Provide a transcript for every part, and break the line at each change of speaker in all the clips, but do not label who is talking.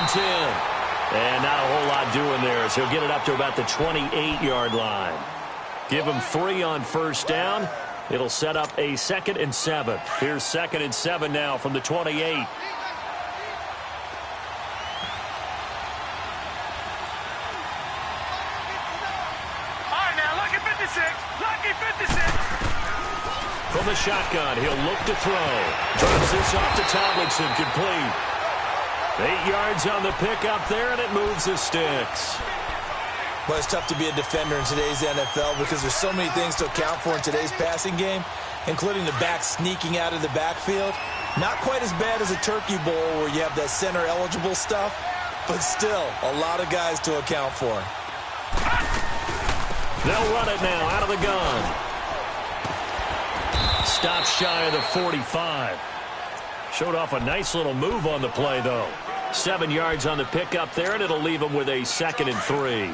and 10. And not a whole lot doing there, so he'll get it up to about the 28-yard line. Give him 3 on first down. It'll set up a 2nd and 7. Here's 2nd and 7 now from the 28. From the shotgun, he'll look to throw. Drops this off to Tomlinson, complete. 8 yards on the pickup there, and it moves the sticks.
Well, it's tough to be a defender in today's NFL because there's so many things to account for in today's passing game, including the back sneaking out of the backfield. Not quite as bad as a turkey bowl where you have that center-eligible stuff, but still a lot of guys to account for.
They'll run it now out of the gun. Stop shy of the 45. Showed off a nice little move on the play, though. 7 yards on the pickup there, and it'll leave him with a 2nd and 3.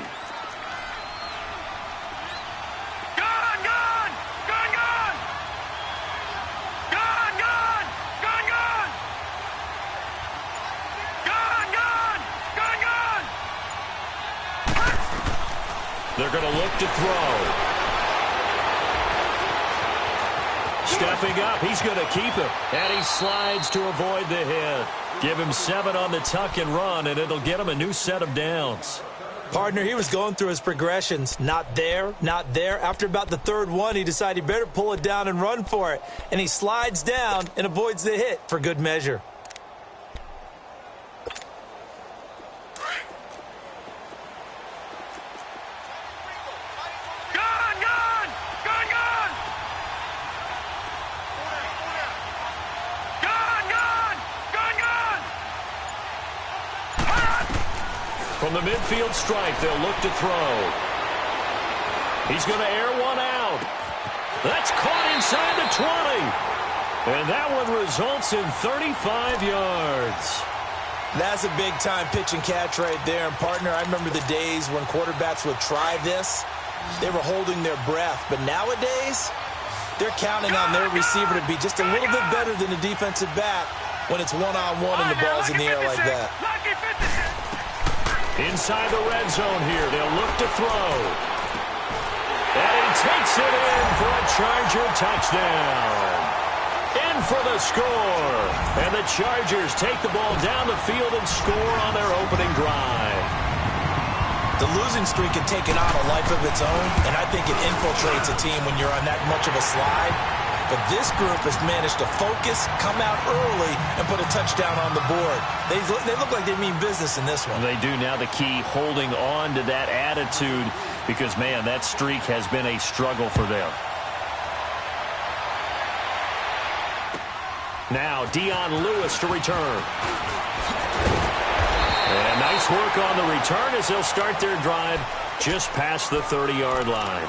They're going to look to throw. Stepping up, he's going to keep it. And he slides to avoid the hit. Give him 7 on the tuck and run, and it'll get him a new set of downs.
Partner, he was going through his progressions. Not there, not there. After about the 3rd one, he decided he better pull it down and run for it. And he slides down and avoids the hit for good measure.
From the midfield stripe, they'll look to throw. He's going to air one out. That's caught inside the 20. And that one results in 35 yards.
That's a big-time pitch and catch right there. And, partner, I remember the days when quarterbacks would try this. They were holding their breath. But nowadays, they're counting on their receiver to be just a little bit better than the defensive back when it's one-on-one and the ball's in the air like that.
Inside the red zone here, they'll look to throw. And he takes it in for a Charger touchdown. In for the score. And the Chargers take the ball down the field and score on their opening drive.
The losing streak had taken on a life of its own, and I think it infiltrates a team when you're on that much of a slide. But this group has managed to focus, come out early, and put a touchdown on the board. They look like they mean business in this one.
They do. Now the key, holding on to that attitude, because, man, that streak has been a struggle for them. Now Dion Lewis to return. And nice work on the return as they'll start their drive just past the 30-yard line.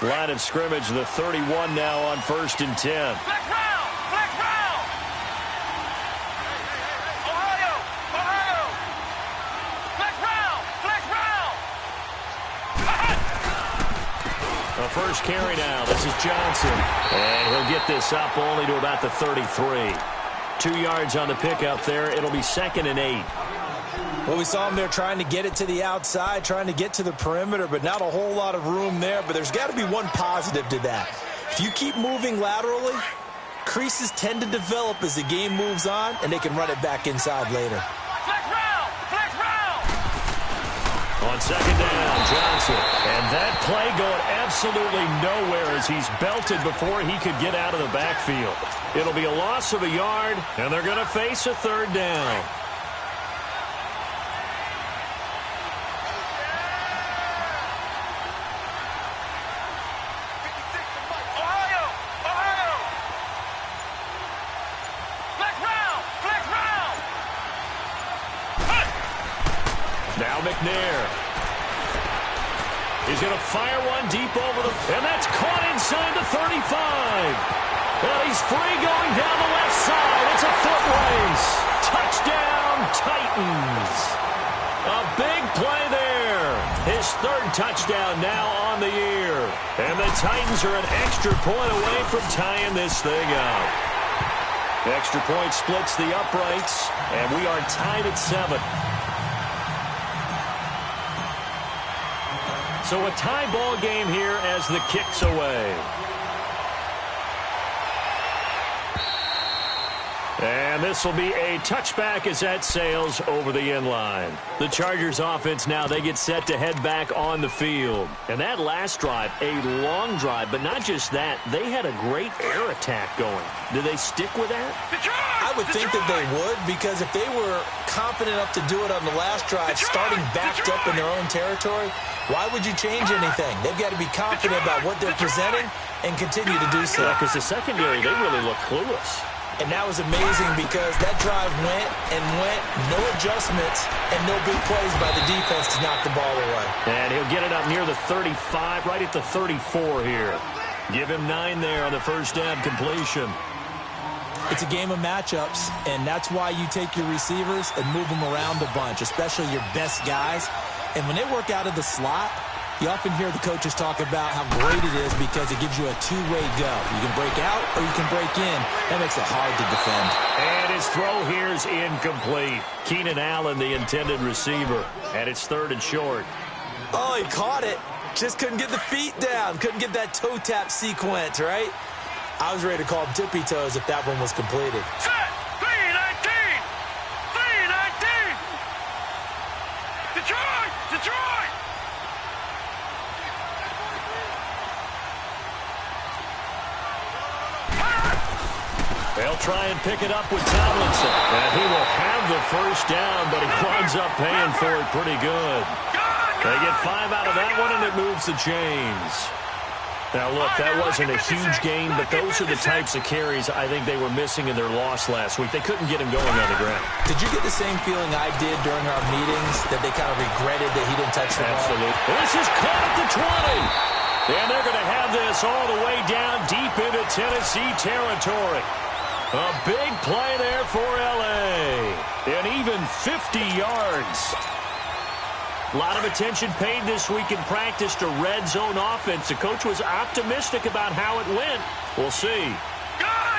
Line of scrimmage, the 31 now on 1st and 10.
Flex round! Flex round! Ohio! Ohio! Flex round! Flex round!
A first carry now. This is Johnson. And he'll get this up only to about the 33. 2 yards on the pickup there. It'll be 2nd and 8.
Well, we saw him there trying to get it to the outside, trying to get to the perimeter, but not a whole lot of room there. But there's got to be one positive to that. If you keep moving laterally, creases tend to develop as the game moves on, and they can run it back inside later.
Flex round! Flex round!
On 2nd down, Johnson. And that play going absolutely nowhere as he's belted before he could get out of the backfield. It'll be a loss of a yard, and they're going to face a 3rd down. Now McNair. He's going to fire one deep over the... And that's caught inside the 35. Well, he's free going down the left side. It's a foot race. Touchdown, Titans. A big play there. His third touchdown now on the year. And the Titans are an extra point away from tying this thing up. Extra point splits the uprights, and we are tied at 7. So a tie ball game here as the kick's away. And this will be a touchback as that sails over the end line. The Chargers offense now, they get set to head back on the field. And that last drive, a long drive, but not just that, they had a great air attack going. Do they stick with that?
I would think that they would, because if they were confident enough to do it on the last drive, starting backed up in their own territory, why would you change anything? They've got to be confident about what they're presenting and continue to do so.
Yeah, because the secondary, they really look clueless.
And that was amazing because that drive went and went, no adjustments, and no big plays by the defense to knock the ball away.
And he'll get it up near the 35, right at the 34 here. Give him 9 there on the first down completion.
It's a game of matchups, and that's why you take your receivers and move them around a bunch, especially your best guys. And when they work out of the slot, you often hear the coaches talk about how great it is because it gives you a two-way go. You can break out or you can break in. That makes it hard to defend.
And his throw here is incomplete. Keenan Allen, the intended receiver. And it's 3rd and short.
Oh, he caught it. Just couldn't get the feet down. Couldn't get that toe tap sequence, right? I was ready to call him tippy toes if that one was completed.
Set. 319. 319. Detroit. Detroit.
They'll try and pick it up with Tomlinson. And he will have the first down, but he winds up paying for it pretty good. They get 5 out of that one, and it moves the chains. Now, look, that wasn't a huge gain, but those are the types of carries I think they were missing in their loss last week. They couldn't get him going on the ground.
Did you get the same feeling I did during our meetings, that they kind of regretted that he didn't touch the ball?
Absolutely. This is caught at the 20. And they're going to have this all the way down deep into Tennessee territory. A big play there for L.A. And even 50 yards. A lot of attention paid this week in practice to red zone offense. The coach was optimistic about how it went. We'll see.
Gone.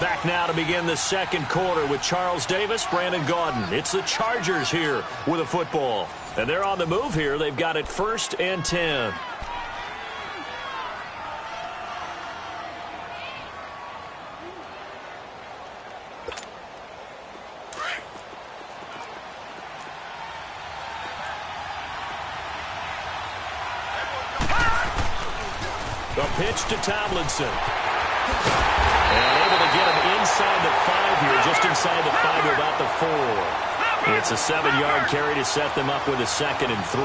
Back now to begin the second quarter with Charles Davis, Brandon Gaudin. It's the Chargers here with a football. And they're on the move here. They've got it 1st and 10. The pitch to Tomlinson. And able to get him inside the 5 here, just inside the 5 to about the 4. It's a 7-yard carry to set them up with a 2nd and 3.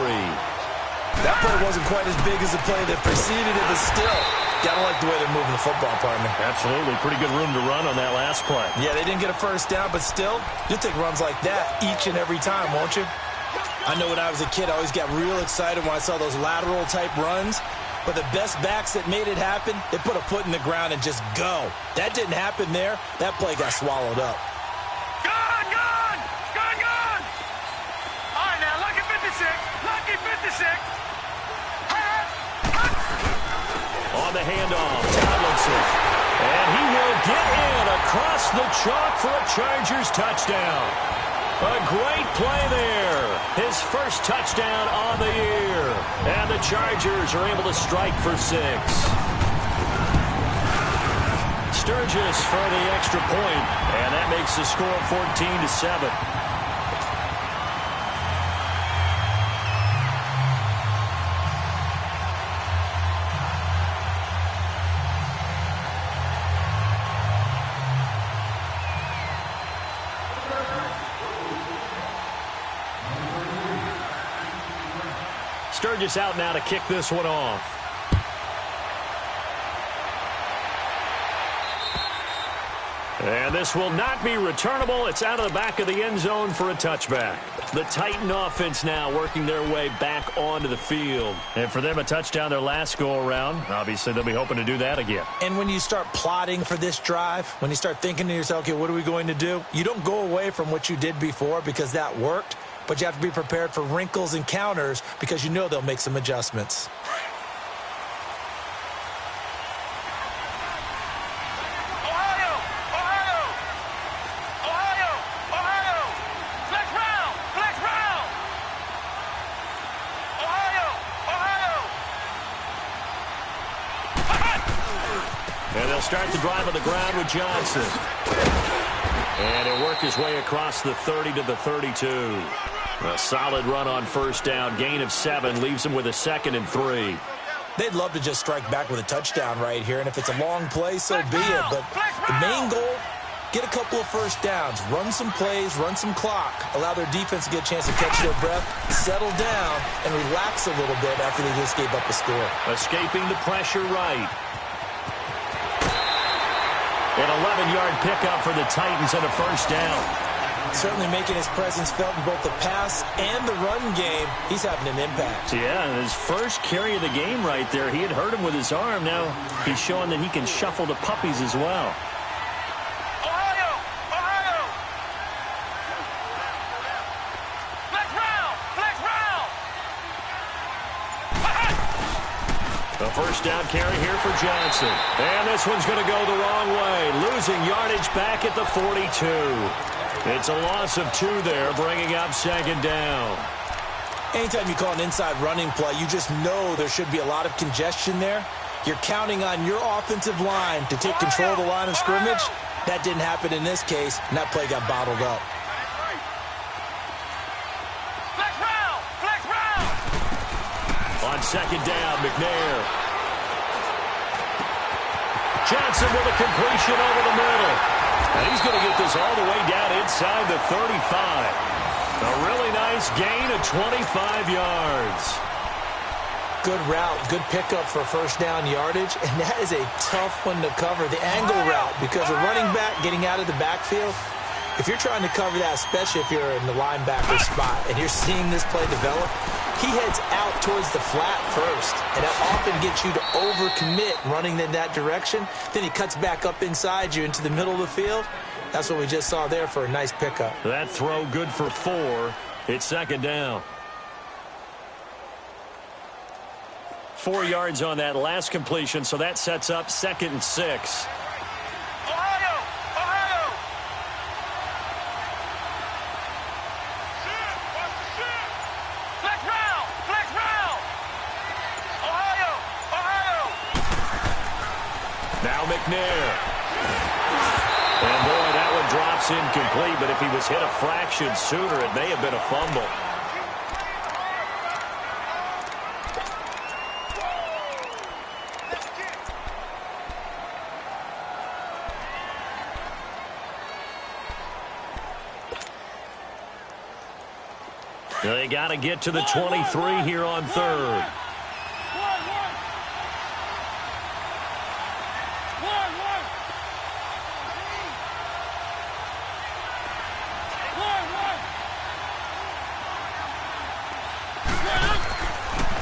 That play wasn't quite as big as the play that preceded it, but still, gotta like the way they're moving the football, partner.
Absolutely. Pretty good room to run on that last play.
Yeah, they didn't get a first down, but still, you'll take runs like that each and every time, won't you? I know when I was a kid, I always got real excited when I saw those lateral-type runs. But the best backs that made it happen, they put a foot in the ground and just go. That didn't happen there. That play got swallowed up.
Gone. All right, now, lucky 56. Lucky 56.
On the handoff, Tomlinson. And he will get in across the chalk for a Chargers touchdown. A great play there. His first touchdown on the year. And the Chargers are able to strike for 6. Sturgis for the extra point, and that makes the score 14-7. Sturgis out now to kick this one off. And this will not be returnable. It's out of the back of the end zone for a touchback. The Titan offense now working their way back onto the field. And for them, a touchdown their last go-around. Obviously, they'll be hoping to do that again.
And when you start plotting for this drive, when you start thinking to yourself, okay, what are we going to do? You don't go away from what you did before because that worked. but you have to be prepared for wrinkles and counters because you know they'll make some adjustments.
And they'll start the drive on the ground with Johnson. And he'll work his way across the 30 to the 32. A solid run on first down. Gain of 7 leaves him with a 2nd and 3.
They'd love to just strike back with a touchdown right here, and if it's a long play, so be it. But the main goal, get a couple of first downs, run some plays, run some clock, allow their defense to get a chance to catch their breath, settle down, and relax a little bit after they just gave up a score.
Escaping the pressure right. An 11-yard pickup for the Titans and a first down.
Certainly making his presence felt in both the pass and the run game. He's having an impact.
Yeah, his first carry of the game right there. He had hurt him with his arm. Now he's showing that he can shuffle the puppies as well. A first down carry here for Johnson. And this one's going to go the wrong way. Losing yardage back at the 42. It's a loss of 2 there, bringing up 2nd down.
Anytime you call an inside running play, you just know there should be a lot of congestion there. You're counting on your offensive line to take control of the line of scrimmage. That didn't happen in this case, and that play got bottled up.
On 2nd down, McNair. Johnson with a completion over the middle. And he's going to get this all the way down inside the 35. A really nice gain of 25 yards.
Good route, good pickup for first down yardage, and that is a tough one to cover, the angle route, because a running back getting out of the backfield, if you're trying to cover that, especially if you're in the linebacker spot and you're seeing this play develop, he heads out towards the flat first, and that often gets you to overcommit running in that direction. Then he cuts back up inside you into the middle of the field. That's what we just saw there for a nice pickup.
That throw good for 4. It's 2nd down. 4 yards on that last completion, so that sets up 2nd and 6. Now McNair. And boy, that one drops incomplete, but if he was hit a fraction sooner, it may have been a fumble. They got to get to the 23 here on 3rd.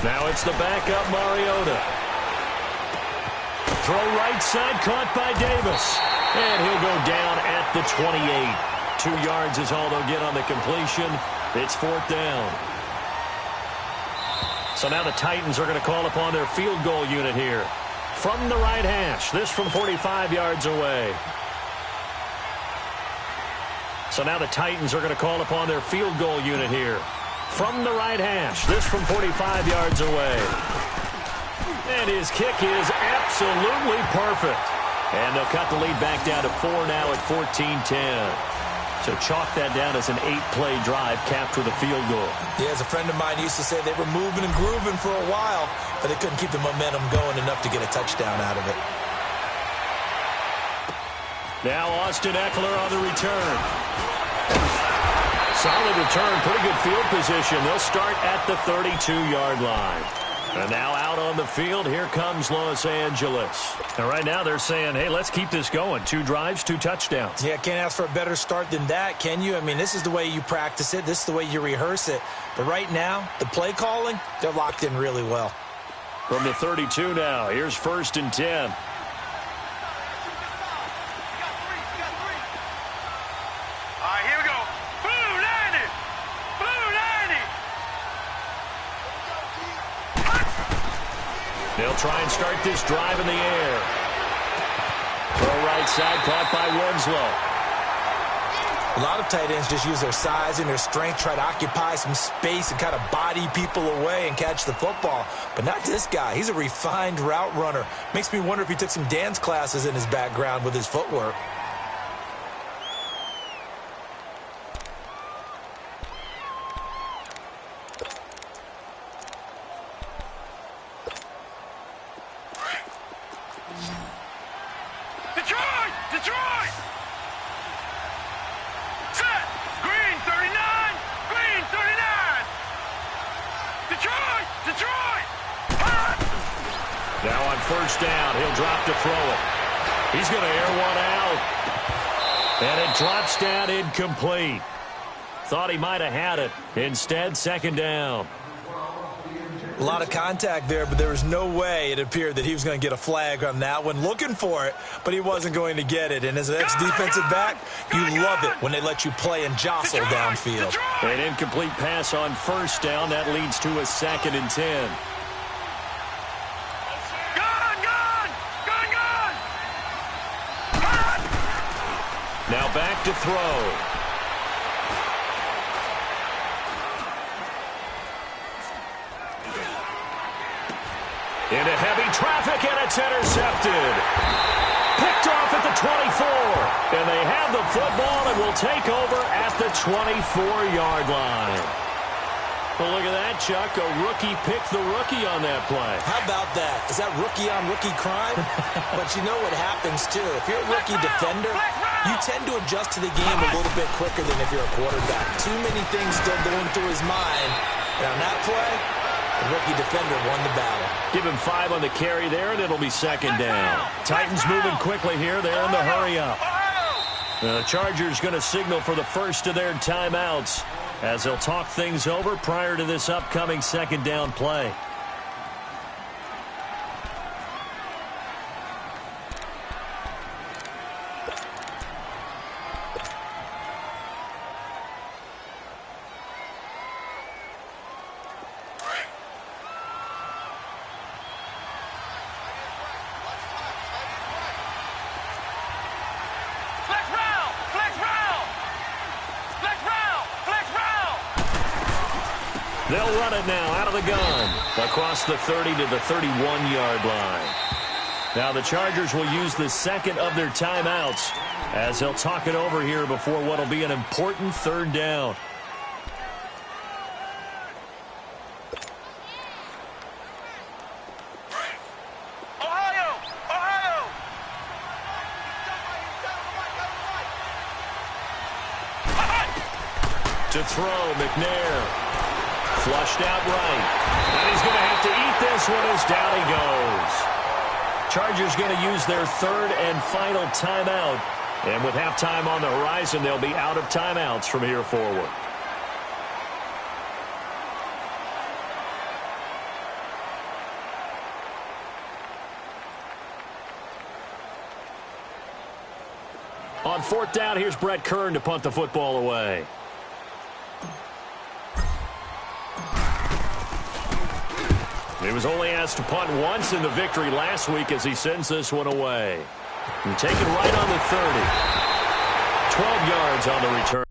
Now it's the backup Mariota. Throw right side, caught by Davis. And he'll go down at the 28. 2 yards is all they'll get on the completion. It's 4th down. So now the Titans are going to call upon their field goal unit here. From the right hash, this from 45 yards away. So now the Titans are going to call upon their field goal unit here. From the right hash, this from 45 yards away. And his kick is absolutely perfect. And they'll cut the lead back down to 4 now at 14-10. So chalk that down as an 8-play drive, capture the field goal.
Yeah, as a friend of mine used to say, they were moving and grooving for a while, but they couldn't keep the momentum going enough to get a touchdown out of it.
Now Austin Eckler on the return. Solid return, pretty good field position. They'll start at the 32-yard line. And now out on the field, here comes Los Angeles. And right now they're saying, hey, let's keep this going. 2 drives, 2 touchdowns.
Yeah, can't ask for a better start than that, can you? I mean, this is the way you practice it. This is the way you rehearse it. But right now, the play calling, they're locked in really well.
From the 32 now, here's 1st and 10.
All right, here we go. Blue landed. Blue
They'll try and start this drive in the air. Throw right side, caught by Winslow.
A lot of tight ends just use their size and their strength, try to occupy some space and kind of body people away and catch the football. But not this guy. He's a refined route runner. Makes me wonder if he took some dance classes in his background with his footwork.
Detroit! Detroit! Set! Green 39! Green 39! Detroit! Detroit! Hot!
Now on first down, he'll drop to throw it. He's going to air one out. And it drops down incomplete. Thought he might have had it. Instead, second down.
A lot of contact there, but there was no way it appeared that he was going to get a flag on that one. Looking for it, but he wasn't going to get it. And as an ex-defensive back, you love it when they let you play and jostle downfield.
An incomplete pass on first down. That leads to a 2nd and 10. Now back to throw. Into heavy traffic, and it's intercepted. Picked off at the 24. And they have the football and will take over at the 24-yard line. Well, look at that, Chuck. A rookie picked the rookie on that play.
How about that? Is that rookie-on-rookie crime? But you know what happens, too. If you're a rookie defender, you tend to adjust to the game a little bit quicker than if you're a quarterback. Too many things still going through his mind. And on that play, the rookie defender won the battle.
Give him 5 on the carry there, and it'll be second down. Titans moving quickly here. They're in the hurry-up. The Chargers going to signal for the first of their timeouts as they'll talk things over prior to this upcoming second down play. They'll run it now out of the gun across the 30 to the 31-yard line. Now the Chargers will use the second of their timeouts as they'll talk it over here before what will be an important third down. To throw, McNair. Flushed out right. And he's going to have to eat this one as down he goes. Chargers going to use their third and final timeout. And with halftime on the horizon, they'll be out of timeouts from here forward. On fourth down, here's Brett Kern to punt the football away. He was only asked to punt once in the victory last week as he sends this one away. And taken right on the 30. 12 yards on the return.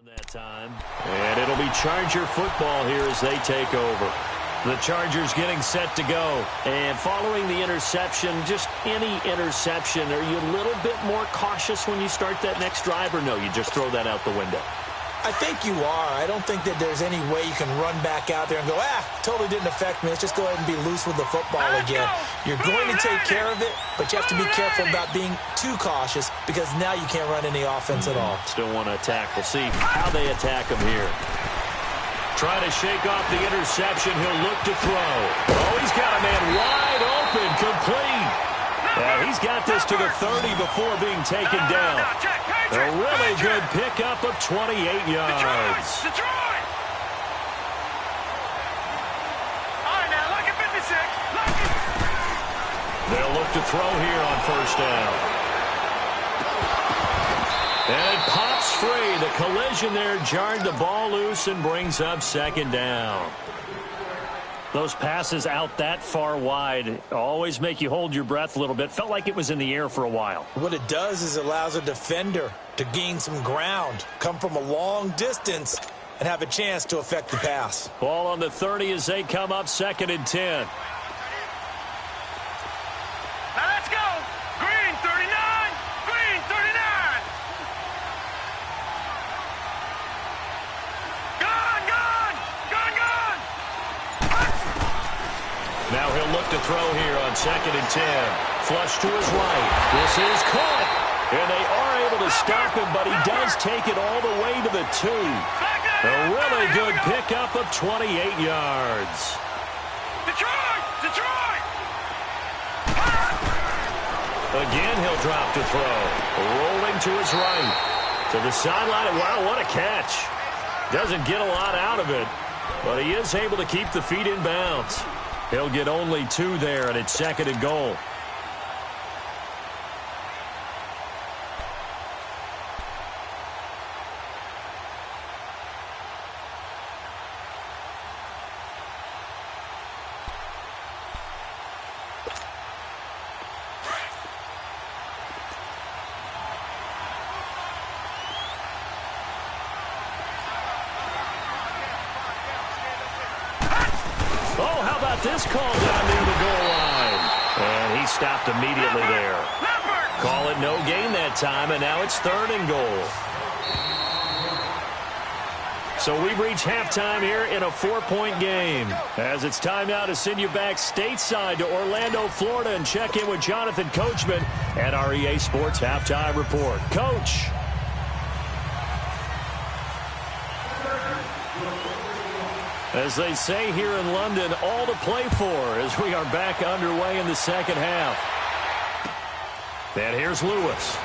That time. And it'll be Charger football here as they take over. The Chargers getting set to go. And following the interception, just any interception, are you a little bit more cautious when you start that next drive, or no, you just throw that out the window?
I think you are. I don't think that there's any way you can run back out there and go, totally didn't affect me. Let's just go ahead and be loose with the football again. You're going to take care of it, but you have to be careful about being too cautious because now you can't run any offense at all.
Still want to attack. We'll see how they attack him here. Trying to shake off the interception. He'll look to throw. Oh, he's got a man wide open, complete. He's got this to the 30 before being taken down. A really good pickup of 28 yards.
Detroit! All right, now, look at 56.
They'll look to throw here on first down. And it pops free. The collision there jarred the ball loose and brings up second down. Those passes out that far wide always make you hold your breath a little bit. Felt like it was in the air for a while.
What it does is it allows a defender to gain some ground, come from a long distance, and have a chance to affect the pass.
Ball on the 30 as they come up 2nd and 10.
Now let's go. Green 39. Green 39. Gone, gone. Gone, gone.
Now he'll look to throw here on 2nd and 10. Flush to his right. This is caught. And they are able to stop him, but he does take it all the way to the 2. A really good pickup of 28 yards.
Detroit! Detroit!
Again, he'll drop to throw. Rolling to his right. To the sideline. Wow, what a catch. Doesn't get a lot out of it, but he is able to keep the feet in bounds. He'll get only 2 there, and it's 2nd and goal. This call down near the goal line. And he stopped immediately there. Call it no gain that time, and now it's 3rd and goal. So we've reached halftime here in a 4-point game. As it's time now to send you back stateside to Orlando, Florida, and check in with Jonathan Coachman at our EA Sports Halftime Report. Coach. As they say here in London, all to play for as we are back underway in the second half. And here's Lewis.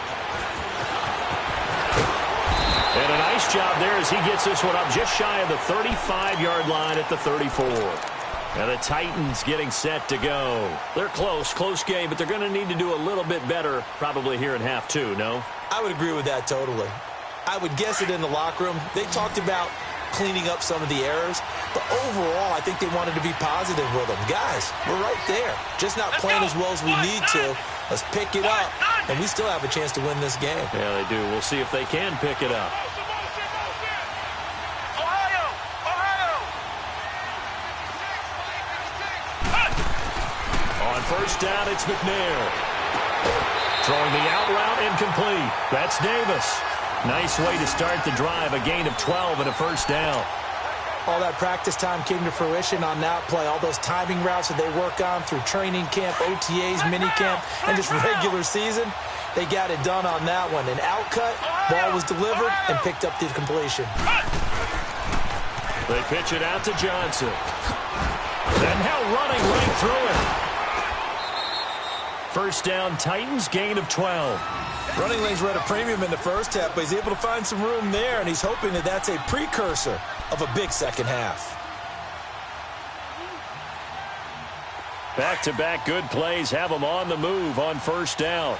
And a nice job there as he gets this one up just shy of the 35-yard line at the 34. And the Titans getting set to go. They're close game, but they're going to need to do a little bit better probably here in half 2, no?
I would agree with that totally. I would guess it in the locker room. They talked about cleaning up some of the errors, but overall, I think they wanted to be positive with them. Guys, we're right there. Just not playing as well as we need to. Let's pick it up, and we still have a chance to win this game.
Yeah, they do. We'll see if they can pick it up.
Ohio! Ohio!
On first down, it's McNair. Throwing the out route incomplete. That's Davis. Nice way to start the drive. A gain of 12 and a first down.
All that practice time came to fruition on that play. All those timing routes that they work on through training camp, OTAs, minicamp, and just regular season, they got it done on that one. An out cut, ball was delivered, and picked up the completion.
They pitch it out to Johnson. And now running right through it. First down, Titans, gain of 12.
Running lanes were at a premium in the first half, but he's able to find some room there, and he's hoping that that's a precursor of a big second half.
Back-to-back good plays have them on the move on first down.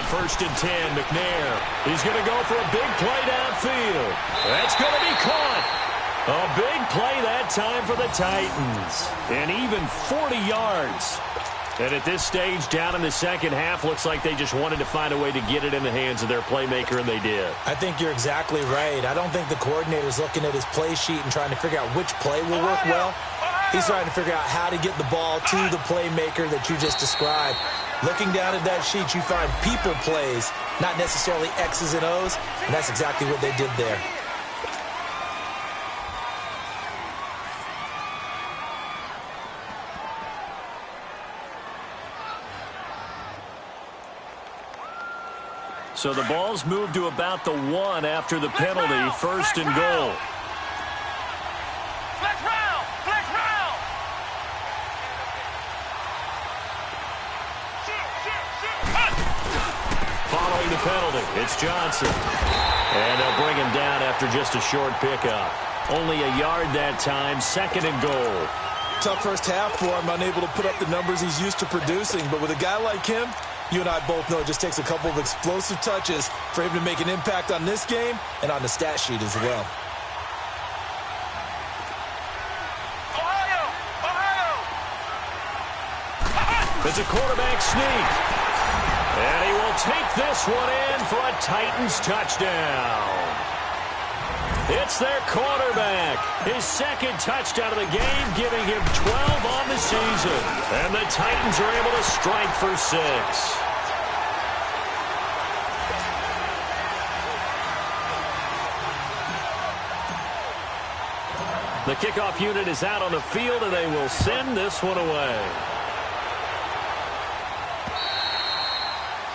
First and 10, McNair. He's going to go for a big play downfield. That's going to be caught. A big play that time for the Titans. And even 40 yards. And at this stage, down in the second half, looks like they just wanted to find a way to get it in the hands of their playmaker, and they did.
I think you're exactly right. I don't think the coordinator's looking at his play sheet and trying to figure out which play will work well. He's trying to figure out how to get the ball to the playmaker that you just described. Looking down at that sheet, you find people plays, not necessarily X's and O's, and that's exactly what they did there.
So the ball's moved to about the 1 after the penalty, first and goal.
Flex round! Flex round!
Following the penalty, it's Johnson. And they'll bring him down after just a short pickup. Only a yard that time, second and goal.
Tough first half for him, unable to put up the numbers he's used to producing. But with a guy like him, you and I both know it just takes a couple of explosive touches for him to make an impact on this game and on the stat sheet as well.
Ohio! Ohio!
It's a quarterback sneak. And he will take this one in for a Titans touchdown. It's their quarterback. His second touchdown of the game, giving him 12 on the season. And the Titans are able to strike for 6. The kickoff unit is out on the field, and they will send this one away.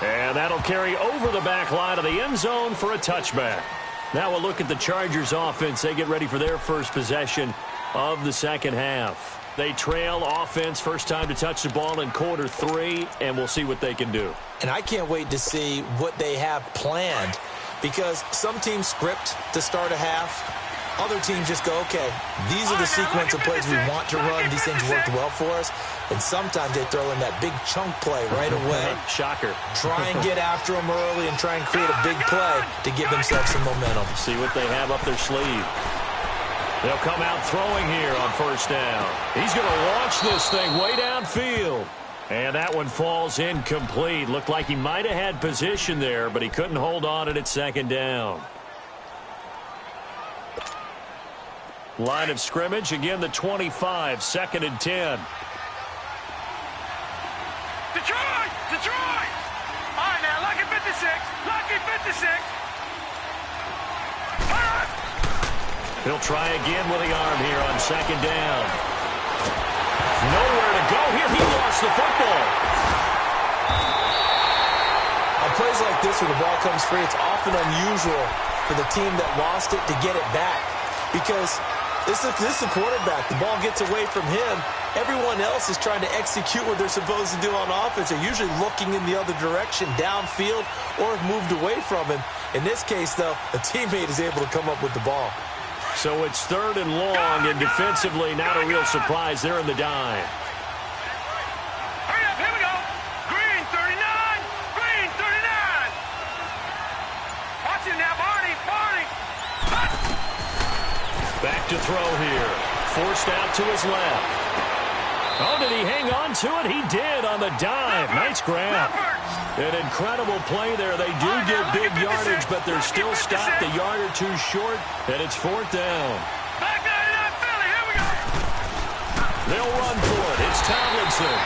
And that'll carry over the back line of the end zone for a touchback. Now we'll look at the Chargers offense. They get ready for their first possession of the second half. They trail offense, first time to touch the ball in quarter 3, and we'll see what they can do.
And I can't wait to see what they have planned, because some teams script to start a half. Other teams just go, okay, these are the sequence of plays we want to run. These things worked well for us. And sometimes they throw in that big chunk play right away.
Shocker.
Try and get after them early and try and create a big play to give themselves some momentum.
See what they have up their sleeve. They'll come out throwing here on first down. He's going to launch this thing way downfield. And that one falls incomplete. Looked like he might have had position there, but he couldn't hold on at second down. Line of scrimmage, again the 25, second and 10.
Detroit! Detroit! All right, now, lucky 56. Lucky 56. All right.
He'll try again with the arm here on second down. Nowhere to go here. He lost the football.
On plays like this where the ball comes free, it's often unusual for the team that lost it to get it back, because this is the quarterback. The ball gets away from him. Everyone else is trying to execute what they're supposed to do on offense. They're usually looking in the other direction, downfield, or have moved away from him. In this case, though, a teammate is able to come up with the ball.
So it's third and long, and defensively, not a real surprise. They're in the dime.
Hurry up, here we go. Green 39. Green 39. Watch it now, Barney. Barney.
Back to throw here. Forced out to his left. Oh, did he hang on to it? He did on the dive. Nice grab. An incredible play there. They do get big yardage, but they're still stopped a yard or two short, and it's fourth down.
Back 99 Philly. Here we go.
They'll run for it. It's Tomlinson.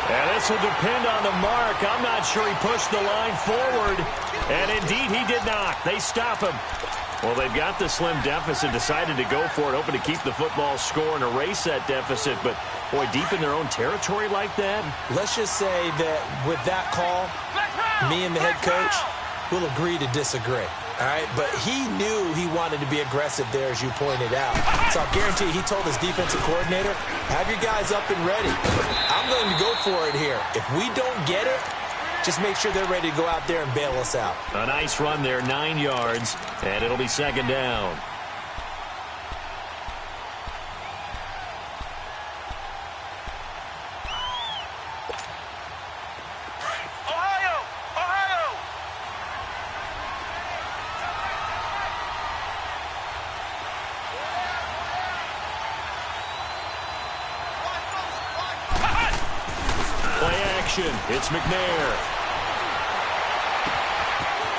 And this will depend on the mark. I'm not sure he pushed the line forward. And indeed, he did not. They stop him. Well, they've got the slim deficit, decided to go for it, hoping to keep the football score and erase that deficit. But, boy, deep in their own territory like that.
Let's just say that with that call, me and the head coach will agree to disagree. All right, but he knew he wanted to be aggressive there, as you pointed out. So I guarantee he told his defensive coordinator, have your guys up and ready. I'm going to go for it here. If we don't get it, just make sure they're ready to go out there and bail us out.
A nice run there, 9 yards, and it'll be second down.
Ohio. Ohio.
Play motion. It's McNair.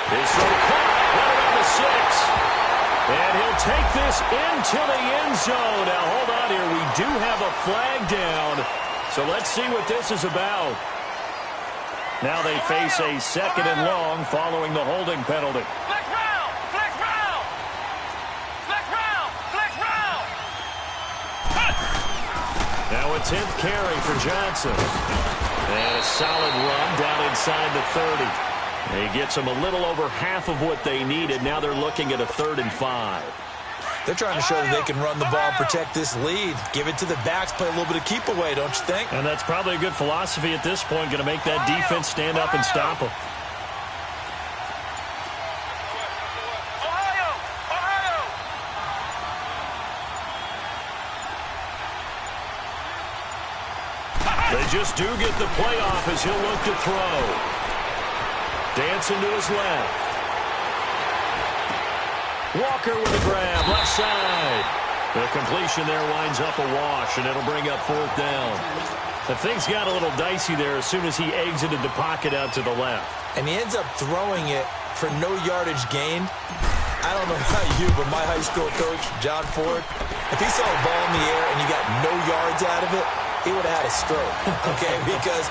His throw caught right around the 6. And he'll take this into the end zone. Now, hold on here. We do have a flag down. So let's see what this is about. Now they face a 2nd and long following the holding penalty.
Flex round! Flex round! Flex round! Flex round!
Now a 10th carry for Johnson. And a solid run down inside the 30. He gets them a little over half of what they needed. Now they're looking at a 3rd and 5.
They're trying to show that they can run the ball and protect this lead. Give it to the backs, play a little bit of keep away, don't you think?
And that's probably a good philosophy at this point, going to make that defense stand up and stop them.
Ohio! Ohio!
They just do get the playoff as he'll look to throw. Dancing to his left. Walker with a grab, left side. The completion there winds up a wash, and it'll bring up 4th down. The things got a little dicey there as soon as he exited the pocket out to the left.
And he ends up throwing it for no yardage gained. I don't know about you, but my high school coach, John Ford, if he saw a ball in the air and you got no yards out of it, he would have had a stroke, okay? Because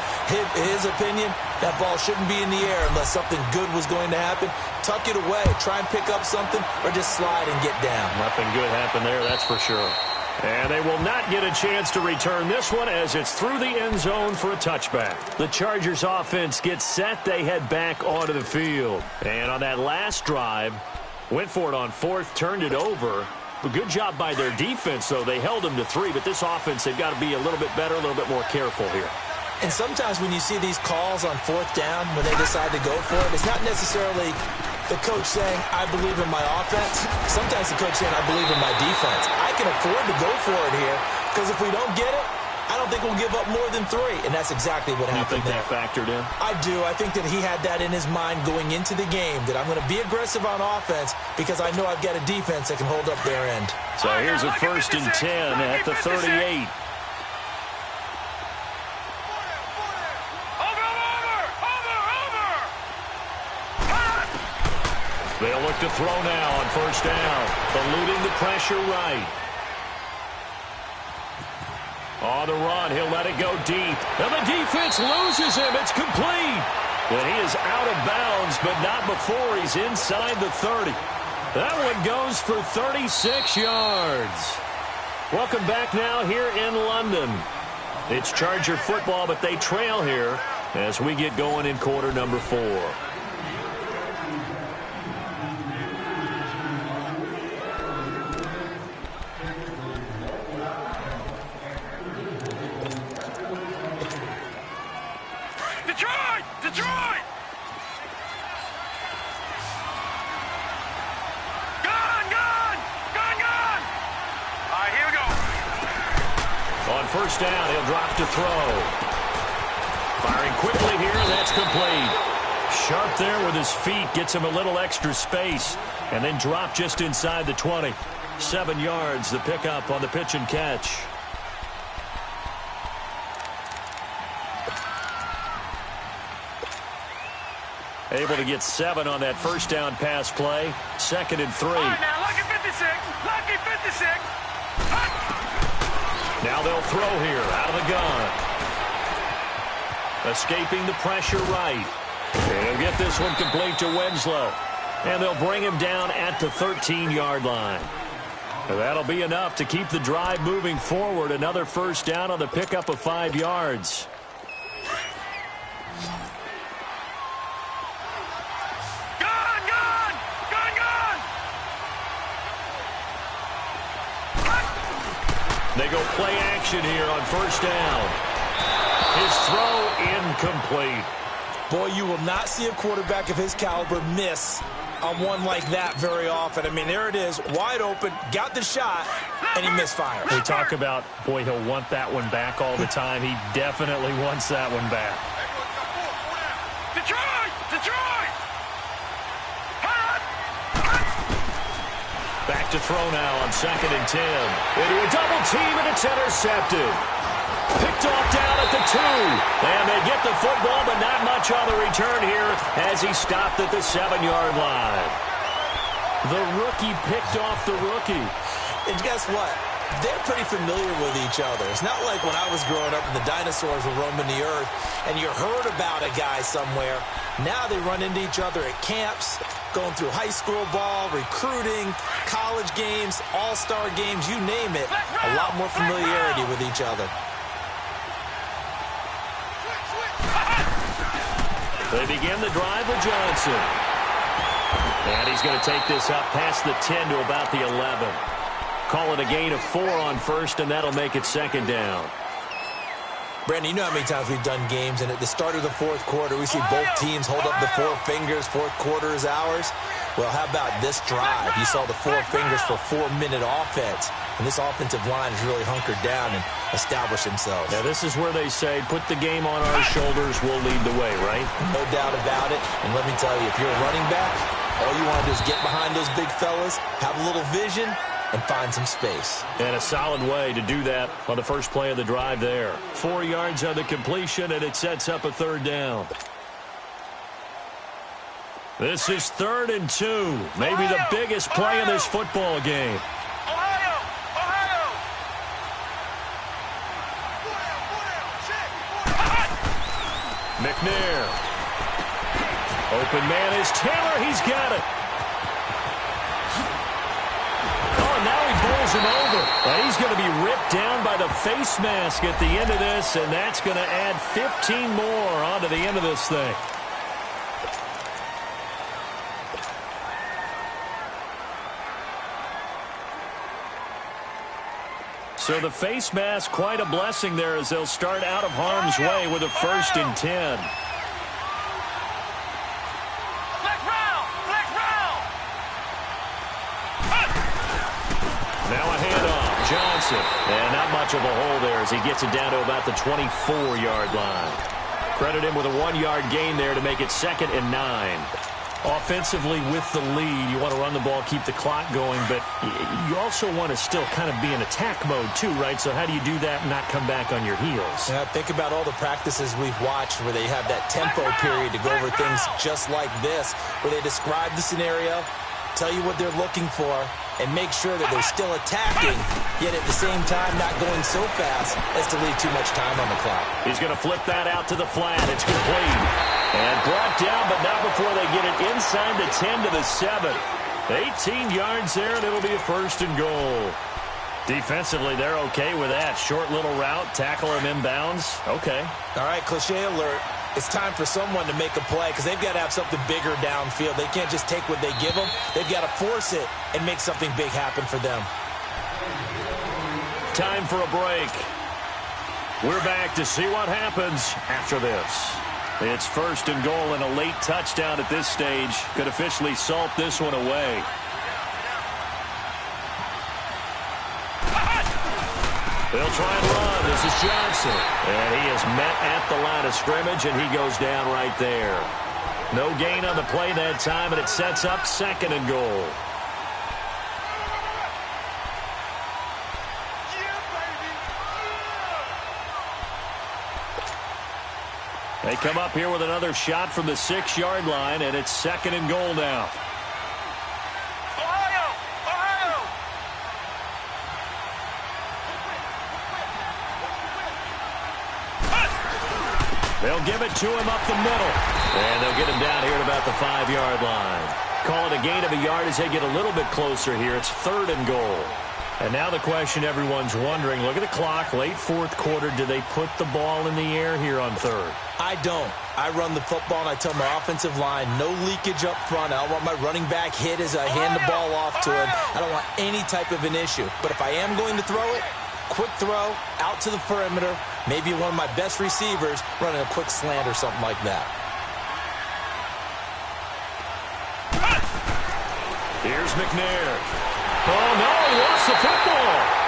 his opinion, that ball shouldn't be in the air unless something good was going to happen. Tuck it away, try and pick up something, or just slide and get down.
Nothing good happened there, that's for sure. And they will not get a chance to return this one as it's through the end zone for a touchback. The Chargers offense gets set. They head back onto the field. And on that last drive, went for it on 4th, turned it over. A good job by their defense, though. They held them to 3, but this offense, they've got to be a little bit better, a little bit more careful here.
And sometimes when you see these calls on 4th down, when they decide to go for it, it's not necessarily the coach saying, I believe in my offense. Sometimes the coach saying, I believe in my defense. I can afford to go for it here because if we don't get it, I don't think we'll give up more than 3. And that's exactly what happened
there.
You
think that factored in?
I do. I think that he had that in his mind going into the game, that I'm going to be aggressive on offense because I know I've got a defense that can hold up their end.
So here's a 1st and 10 at the 38. They'll look to throw now on 1st down. Eluding the pressure right. On the run, he'll let it go deep. And the defense loses him. It's complete. And he is out of bounds, but not before he's inside the 30. That one goes for 36 yards. Welcome back now here in London. It's Charger football, but they trail here as we get going in quarter number 4.
Detroit! Detroit! Gun! Gun! Gun! Gun! All right, here we go.
On 1st down, he'll drop to throw. Firing quickly here, and that's complete. Sharp there with his feet, gets him a little extra space, and then drop just inside the 20. 7 yards, the pickup on the pitch and catch. Able to get 7 on that 1st down pass play. 2nd and 3.
All right, now, lucky 56. Lucky 56.
Now they'll throw here out of the gun. Escaping the pressure right. And he'll get this one complete to Winslow. And they'll bring him down at the 13-yard line. And that'll be enough to keep the drive moving forward. Another 1st down on the pickup of 5 yards.
Gun! Gun! Gun! Gun!
They go play action here on 1st down. His throw incomplete.
Boy, you will not see a quarterback of his caliber miss on one like that very often. I mean, there it is, wide open, got the shot, and he misfired.
They talk about, boy, he'll want that one back all the time. He definitely wants that one back.
Detroit! Detroit!
Back to throw now on 2nd and 10. Into a double team, and it's intercepted. Picked off down at the 2. And they get the football, but not much on the return here as he stopped at the 7-yard line. The rookie picked off the rookie.
And guess what? They're pretty familiar with each other. It's not like when I was growing up and the dinosaurs were roaming the earth and you heard about a guy somewhere. Now they run into each other at camps, going through high school ball, recruiting, college games, all-star games, you name it. A lot more familiarity with each other.
They begin the drive with Johnson. And he's going to take this up past the 10 to about the 11. Call it a gain of 4 on first, and that'll make it second down.
Brandon, you know how many times we've done games, and at the start of the fourth quarter, we see both teams hold up the 4 fingers, fourth quarter is ours. Well, how about this drive? You saw the 4 fingers for 4-minute offense, and this offensive line has really hunkered down and established themselves.
Now, this is where they say, put the game on our shoulders, we'll lead the way, right?
No doubt about it, and let me tell you, if you're a running back, all you want to do is get behind those big fellas, have a little vision, and find some space.
And a solid way to do that on the first play of the drive there. 4 yards on the completion, and it sets up a third down. This is 3rd and 2. Maybe the biggest play of this football game. McNair. Open man is Taylor. He's got it. Him over, and he's going to be ripped down by the face mask at the end of this, and that's going to add 15 more onto the end of this thing. So the face mask, quite a blessing there as they'll start out of harm's way with a 1st and 10. Johnson. And not much of a hole there as he gets it down to about the 24-yard line. Credit him with a 1-yard gain there to make it 2nd and 9. Offensively with the lead, you want to run the ball, keep the clock going, but you also want to still kind of be in attack mode too, right? So how do you do that and not come back on your heels?
Yeah, think about all the practices we've watched where they have that tempo period to go over things just like this, where they describe the scenario, tell you what they're looking for, and make sure that they're still attacking, yet at the same time not going so fast as to leave too much time on the clock.
He's going to flip that out to the flat. It's complete. And brought down, but not before they get it inside the 10 to the 7. 18 yards there, and it'll be a 1st and goal. Defensively, they're okay with that. Short little route, tackle him inbounds. Okay.
All right, cliche alert. It's time for someone to make a play because they've got to have something bigger downfield. They can't just take what they give them. They've got to force it and make something big happen for them.
Time for a break. We're back to see what happens after this. It's 1st and goal and a late touchdown at this stage. Could officially salt this one away. They'll try and run. This is Johnson. And he is met at the line of scrimmage, and he goes down right there. No gain on the play that time, and it sets up 2nd and goal. They come up here with another shot from the 6-yard line, and it's 2nd and goal now. They'll give it to him up the middle. And they'll get him down here at about the 5-yard line. Call it a gain of a yard as they get a little bit closer here. It's 3rd and goal. And now the question everyone's wondering, look at the clock, late 4th quarter. Do they put the ball in the air here on 3rd?
I don't. I run the football, and I tell my offensive line, no leakage up front. I don't want my running back hit as I hand the ball off to him. I don't want any type of an issue. But if I am going to throw it, quick throw, out to the perimeter, maybe one of my best receivers running a quick slant or something like that.
Here's McNair. Oh, no, he lost the football.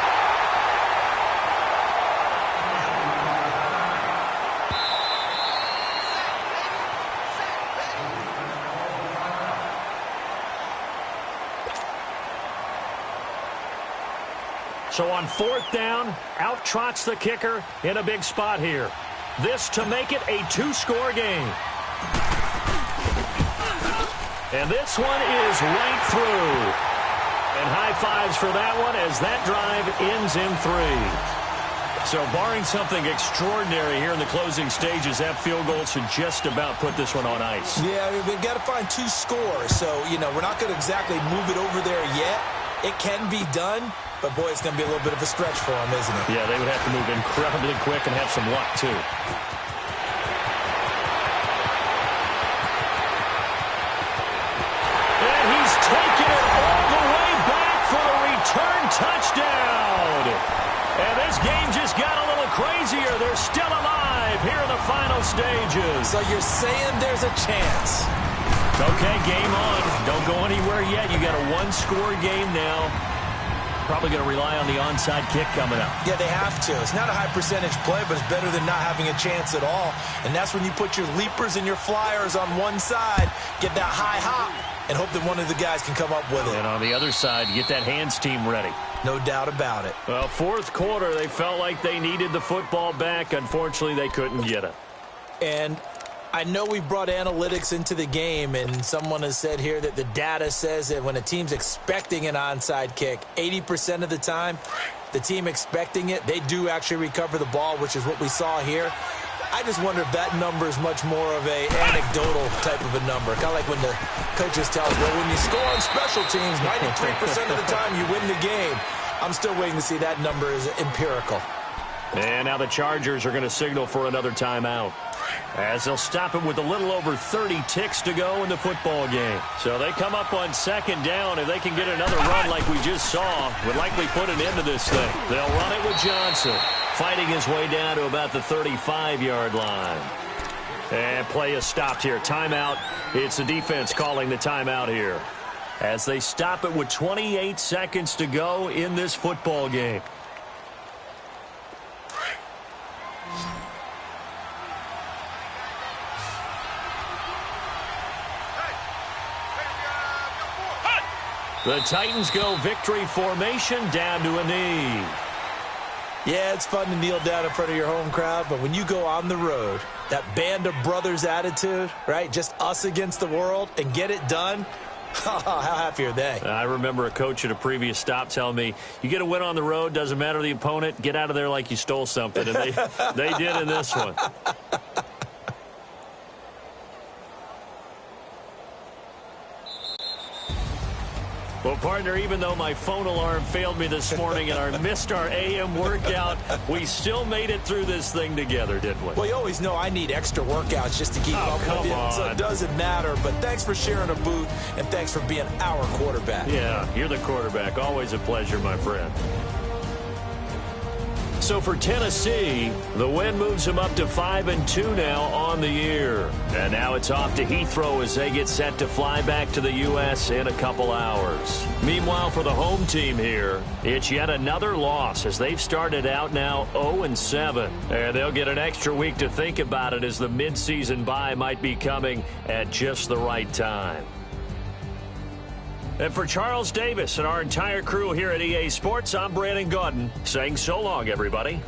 So on 4th down, out trots the kicker in a big spot here. This to make it a 2-score game. And this one is right through. And high fives for that one as that drive ends in 3. So barring something extraordinary here in the closing stages, that field goal should just about put this one on ice.
Yeah, we've got to find 2 scores. So, we're not going to exactly move it over there yet. It can be done, but, boy, it's going to be a little bit of a stretch for them, isn't it?
Yeah, they would have to move incredibly quick and have some luck, too. And he's taken it all the way back for the return touchdown. And this game just got a little crazier. They're still alive here in the final stages.
So you're saying there's a chance.
Okay, game on. Don't go anywhere yet. You got a 1-score game now. Probably going to rely on the onside kick coming up.
Yeah, they have to. It's not a high percentage play, but it's better than not having a chance at all. And that's when you put your leapers and your flyers on one side, get that high hop, and hope that one of the guys can come up with it.
And on the other side, get that hands team ready.
No doubt about it.
Well, 4th quarter, they felt like they needed the football back. Unfortunately, they couldn't get it.
And I know we brought analytics into the game, and someone has said here that the data says that when a team's expecting an onside kick, 80% of the time, the team expecting it, they do actually recover the ball, which is what we saw here. I just wonder if that number is much more of a anecdotal type of a number. Kind of like when the coaches tell us, well, when you score on special teams, 93% of the time you win the game. I'm still waiting to see that number is empirical.
And now the Chargers are going to signal for another timeout, as they'll stop it with a little over 30 ticks to go in the football game. So they come up on 2nd down. If they can get another run like we just saw, would likely put an end to this thing. They'll run it with Johnson, fighting his way down to about the 35-yard line. And play is stopped here. Timeout. It's the defense calling the timeout here, as they stop it with 28 seconds to go in this football game. The Titans go victory formation down to a knee.
Yeah, it's fun to kneel down in front of your home crowd, but when you go on the road, that band of brothers attitude, right, just us against the world, and get it done, how happy are they?
I remember a coach at a previous stop telling me, you get a win on the road, doesn't matter the opponent, get out of there like you stole something, and they did in this one. Well, partner, even though my phone alarm failed me this morning and I missed our AM workout, we still made it through this thing together, didn't we?
Well, you always know I need extra workouts just to keep up with you, so it doesn't matter. But thanks for sharing a booth, and thanks for being our quarterback.
Yeah, you're the quarterback. Always a pleasure, my friend. So for Tennessee, the win moves them up to 5-2 now on the year. And now it's off to Heathrow as they get set to fly back to the U.S. in a couple hours. Meanwhile, for the home team here, it's yet another loss as they've started out now 0-7. And they'll get an extra week to think about it as the midseason bye might be coming at just the right time. And for Charles Davis and our entire crew here at EA Sports, I'm Brandon Gaudin saying so long, everybody.